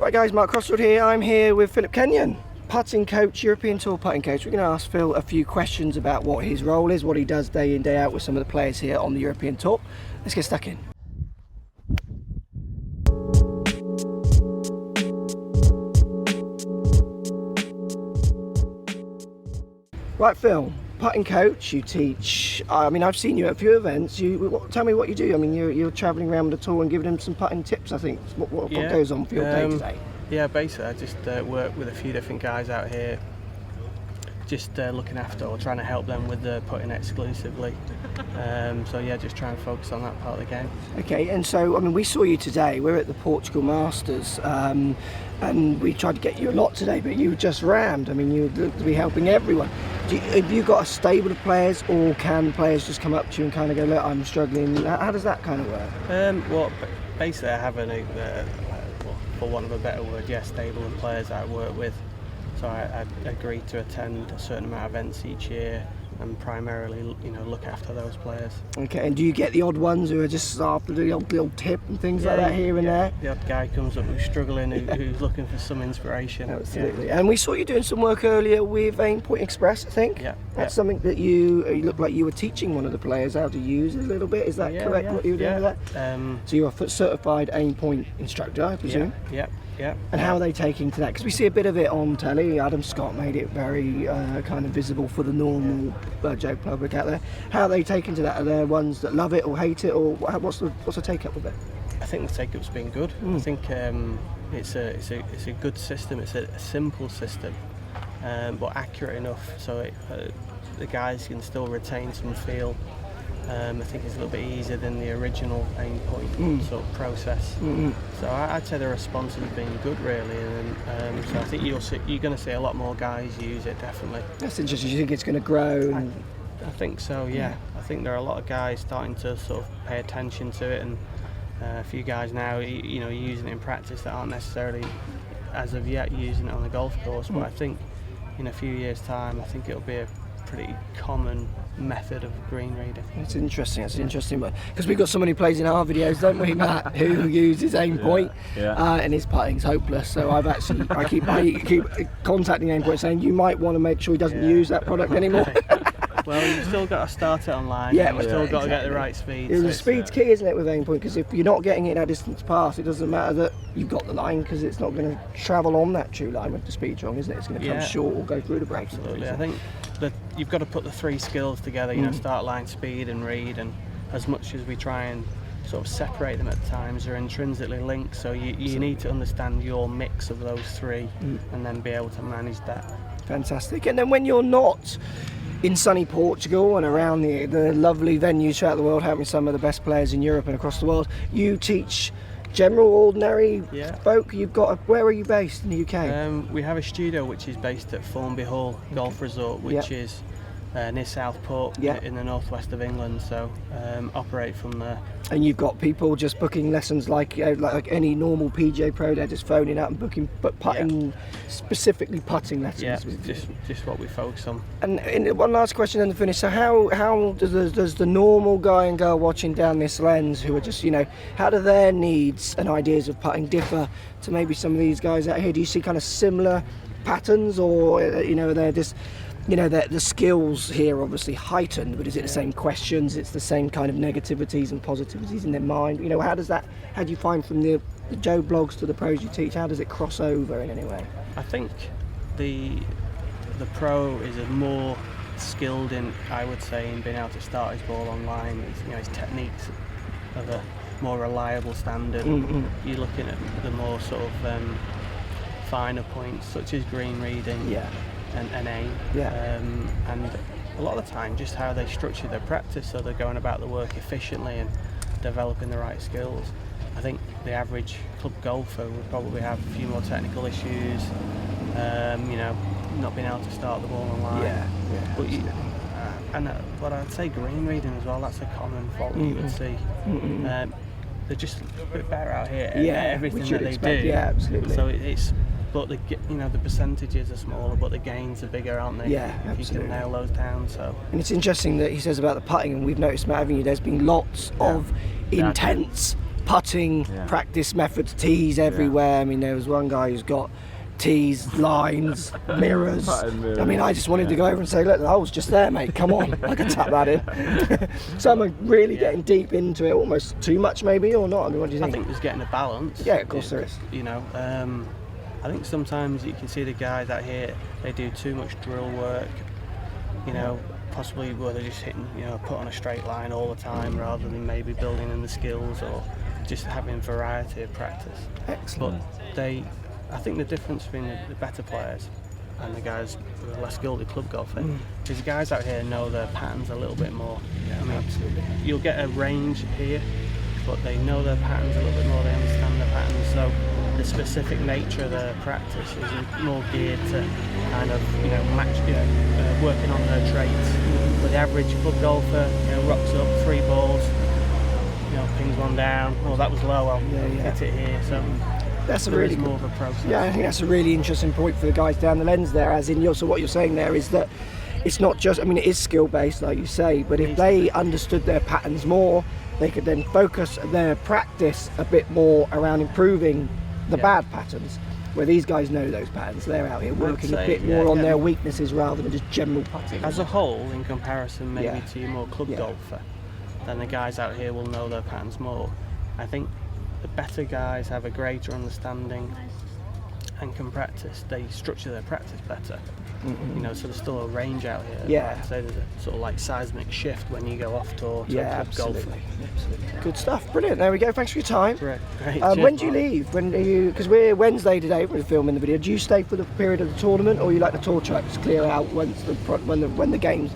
Right guys, Mark Crosswood here. I'm here with Philip Kenyon, putting coach, European Tour putting coach. We're going to ask Phil a few questions about what his role is, what he does day in, day out with some of the players here on the European Tour. Let's get stuck in. Right Phil, putting coach, you teach, I've seen you at a few events. Tell me what you do. I mean, you're travelling around with the tour and giving them some putting tips, I think. What goes on for your day today? Yeah, basically I just work with a few different guys out here, just looking after or trying to help them with the putting exclusively. So yeah, just trying to focus on that part of the game. Okay, and so, we saw you today. We're at the Portugal Masters, and we tried to get you a lot today, but you just rammed. You look to be helping everyone. Have you got a stable of players, or can players just come up to you and kind of go, look, I'm struggling? How does that kind of work? Well, basically I have for want of a better word, stable of players that I work with. So I agree to attend a certain amount of events each year and primarily, look after those players. Okay, and do you get the odd ones who are just after the old tip and things like that here and there? The odd guy comes up who's struggling, who's looking for some inspiration. Absolutely. Yeah. And we saw you doing some work earlier with Aimpoint Express, I think. Yeah. That's something that you looked like you were teaching one of the players how to use a little bit. Is that correct? What you were doing with that? So you're a certified Aimpoint instructor, I presume? Yeah. And how are they taking to that? Because we see a bit of it on telly. Adam Scott made it very kind of visible for the normal Joe public out there. How are they taking to that? Are there ones that love it or hate it, or what's the take up with it? I think the take up's been good. I think it's a good system. It's a simple system, but accurate enough so the guys can still retain some feel. I think it's a little bit easier than the original Aimpoint sort of process. So I'd say the response has been good, really, and so I think you're going to see a lot more guys use it, definitely. That's interesting. Do you think it's going to grow? I think so, yeah. I think there are a lot of guys starting to sort of pay attention to it, and a few guys now, using it in practice that aren't necessarily, as of yet, using it on the golf course. But I think in a few years' time, I think it'll be a pretty common method of green reading. It's interesting. It's interesting, because we've got someone who plays in our videos, don't we, Matt, who uses Aimpoint, and his putting's hopeless. So I keep contacting Aimpoint saying you might want to make sure he doesn't use that product anymore. Well, you've still got to start it online. You've still got to get the right speed. The speed's key, isn't it, with Aimpoint? Because if you're not getting it at distance pass, it doesn't matter that you've got the line, because it's not going to travel on that true line with the speed's wrong, isn't it? It's going to come short or go through the brakes. Absolutely. I think that you've got to put the three skills together, start line, speed and read, and as much as we try and sort of separate them at times, they're intrinsically linked, so you need to understand your mix of those three and then be able to manage that. Fantastic. And then when you're not in sunny Portugal and around the lovely venues throughout the world, helping some of the best players in Europe and across the world, you teach general, ordinary folk. Where are you based in the UK? We have a studio which is based at Formby Hall Golf Resort, which is near Southport in the northwest of England, so operate from there. And you've got people just booking lessons like any normal PGA pro, they're just phoning out and booking, but putting, specifically putting lessons. Yeah, just what we focus on. And one last question then to finish. So how does the normal guy and girl watching down this lens, who are just, how do their needs and ideas of putting differ to maybe some of these guys out here? Do you see kind of similar patterns, or they're just, the skills here obviously heightened, but is it the same questions? It's the same kind of negativities and positivities in their mind. How do you find from the Joe blogs to the pros you teach, how does it cross over in any way? I think the pro is more skilled in, I would say, in being able to start his ball online. His techniques of a more reliable standard. You're looking at the more sort of finer points, such as green reading. And aim, and a lot of the time just how they structure their practice, so they're going about the work efficiently and developing the right skills. I think the average club golfer would probably have a few more technical issues, not being able to start the ball online. But I'd say green reading as well, that's a common fault you would see. They're just a bit better out here at everything that they do. Yeah, absolutely. So but the percentages are smaller, but the gains are bigger, aren't they? Yeah, if absolutely. you can nail those down. So. And it's interesting that he says about the putting, and we've noticed, Matt, haven't you? There's been lots of intense putting practice methods, tees everywhere. I mean, there was one guy who's got tees, lines, mirrors. I mean, I just wanted to go over and say, look, the hole's just there, mate. Come on, I can tap that in. So am I really getting deep into it, almost too much, maybe, or not? I mean, what do you think? I think there's getting a balance. Yeah, of course there is. You know, I think sometimes you can see the guys out here, they do too much drill work. You know, possibly where they're just hitting, you know, put on a straight line all the time rather than maybe building in the skills or just having variety of practice. Excellent. But I think the difference between the better players and the guys who are less skilled at club golfing is the guys out here know their patterns a little bit more. I mean, absolutely. You'll get a range here, but they know their patterns a little bit more, they understand their patterns, so the specific nature of their practice is more geared to kind of, you know, match, you know, working on their traits. But the average club golfer, you know, rocks up 3 balls, you know, pings one down, oh that was low, I'll hit it here, so that's there is more of a process. Yeah, I think that's a really interesting point for the guys down the lens there, as in, so what you're saying there is that it's not just, I mean, it is skill based like you say, but if they understood their patterns more, they could then focus their practice a bit more around improving the bad patterns, where these guys know those patterns. They're out here working a bit more on their weaknesses rather than just general putting. As a whole, in comparison maybe to your more club golfer, then the guys out here will know their patterns more. I think the better guys have a greater understanding and can practice. They structure their practice better. You know, so there's still a range out here. Yeah. I'd say there's a sort of like seismic shift when you go off tour to a club golf. Good stuff. Brilliant. There we go. Thanks for your time. Great. When do you leave? When are you? Because we're Wednesday today. We're filming the video. Do you stay for the period of the tournament, or you like the tour tracks clear out when the game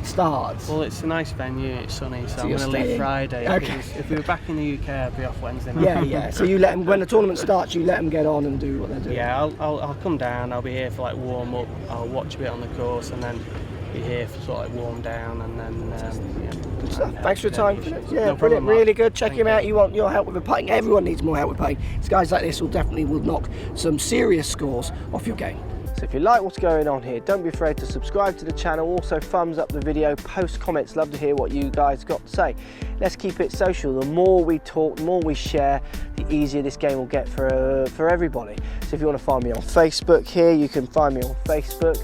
starts? Well, it's a nice venue. It's sunny, so I'm you're going to leave staying. Friday. Okay. If we were back in the UK, I'd be off Wednesday night. Yeah. So you let them, when the tournament starts, you let them get on and do what they're doing. Yeah, I'll come down. I'll be here for like warm up. I'll watch a bit on the course, and then be here for sort of like warm down, and then Good stuff. Thanks for your time. Yeah, No brilliant. problem, Mark. Really good. Check Thank him you. out. You want your help with the putting? Everyone needs more help with putting. It's guys like this will definitely knock some serious scores off your game. So if you like what's going on here, don't be afraid to subscribe to the channel. Also thumbs up the video, post comments. Love to hear what you guys got to say. Let's keep it social. The more we talk, the more we share, the easier this game will get for everybody. So if you want to find me on Facebook here, you can find me on Facebook.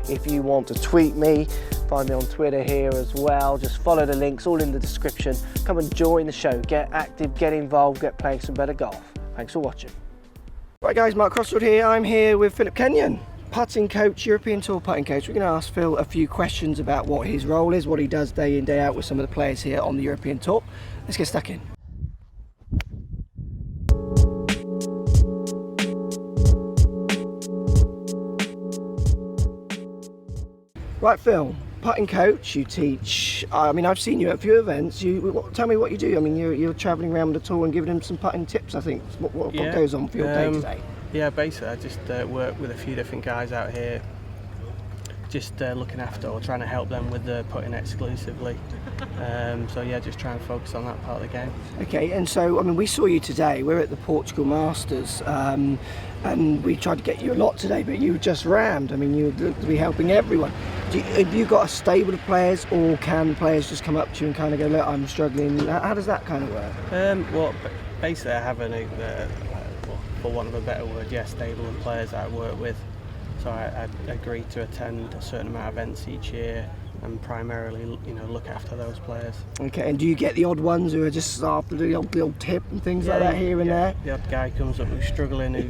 If you want to tweet me, find me on Twitter here as well. Just follow the links, all in the description. Come and join the show. Get active, get involved, get playing some better golf. Thanks for watching. Right guys, Mark Crosswood here. I'm here with Philip Kenyon, putting coach, European Tour putting coach. We're going to ask Phil a few questions about what his role is, what he does day in, day out with some of the players here on the European Tour. Let's get stuck in. Right, Phil, putting coach, you teach. I mean, I've seen you at a few events. Tell me what you do. I mean, you're travelling around with the tour and giving them some putting tips, I think. What goes on for your day today? Yeah, basically I just work with a few different guys out here, just looking after or trying to help them with the putting exclusively. So yeah, just trying to focus on that part of the game. Okay, and so, I mean, we saw you today. We're at the Portugal Masters, and we tried to get you a lot today, but you just rammed. I mean, you look to be helping everyone. Have you got a stable of players, or can players just come up to you and kind of go, look, I'm struggling? How does that kind of work? Well, basically I have for want of a better word, stable of players that I work with. So I agree to attend a certain amount of events each year and primarily, look after those players. Okay, and do you get the odd ones who are just after the odd tip and things like that here and there? The odd guy comes up who's struggling,